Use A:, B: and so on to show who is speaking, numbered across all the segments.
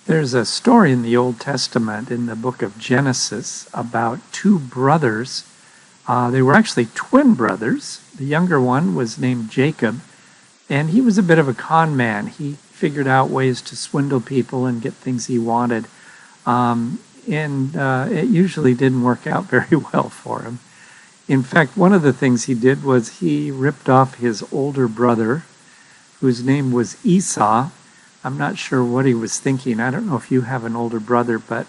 A: There's a story in the Old Testament in the book of Genesis about two brothers. They were actually twin brothers. The younger one was named Jacob, and he was a bit of a con man. He figured out ways to swindle people and get things he wanted. It usually didn't work out very well for him. In fact, one of the things he did was he ripped off his older brother, whose name was Esau. I'm not sure what he was thinking. I don't know if you have an older brother, but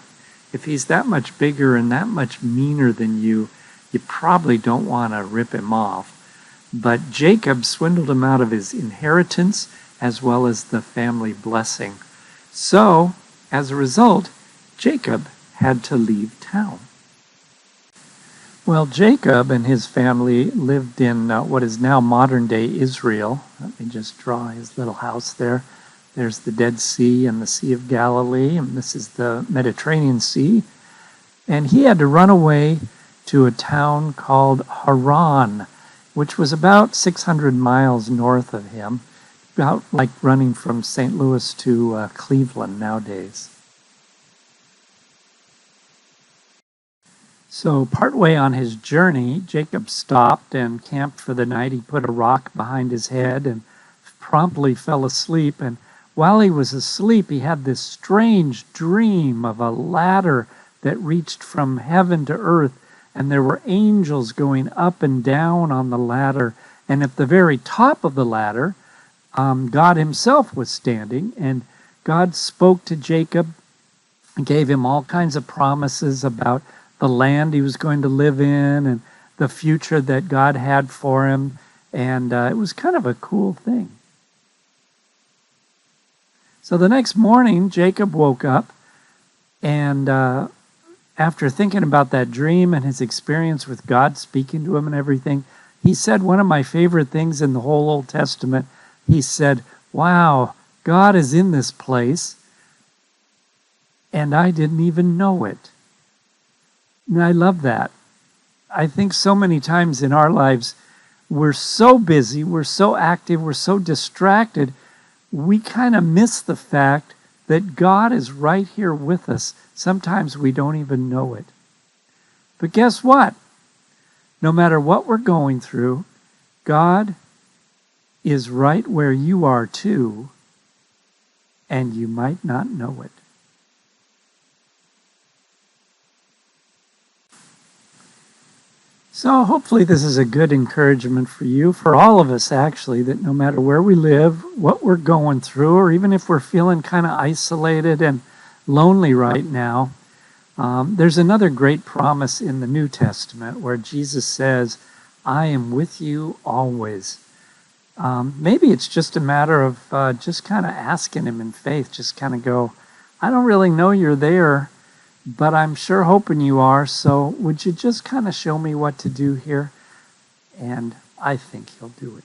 A: if he's that much bigger and that much meaner than you, you probably don't want to rip him off. But Jacob swindled him out of his inheritance as well as the family blessing. So, as a result, Jacob had to leave town. Well, Jacob and his family lived in what is now modern-day Israel. Let me just draw his little house there. There's the Dead Sea and the Sea of Galilee, and this is the Mediterranean Sea. And he had to run away to a town called Haran, which was about 600 miles north of him, about like running from St. Louis to Cleveland nowadays. So partway on his journey, Jacob stopped and camped for the night. He put a rock behind his head and promptly fell asleep. And while he was asleep, he had this strange dream of a ladder that reached from heaven to earth, and there were angels going up and down on the ladder. And at the very top of the ladder, God himself was standing, and God spoke to Jacob and gave him all kinds of promises about the land he was going to live in and the future that God had for him. And it was kind of a cool thing. So the next morning, Jacob woke up, and after thinking about that dream and his experience with God speaking to him and everything, he said one of my favorite things in the whole Old Testament. He said, "Wow, God is in this place, and I didn't even know it." And I love that. I think so many times in our lives, we're so busy, we're so active, we're so distracted, we kind of miss the fact that God is right here with us. Sometimes we don't even know it. But guess what? No matter what we're going through, God is right where you are too, and you might not know it. So hopefully this is a good encouragement for you, for all of us actually, that no matter where we live, what we're going through, or even if we're feeling kind of isolated and lonely right now, there's another great promise in the New Testament where Jesus says, "I am with you always." Maybe it's just a matter of just kind of asking him in faith, just kind of go, "I don't really know you're there, but I'm sure hoping you are, so would you just kind of show me what to do here?" And I think he'll do it.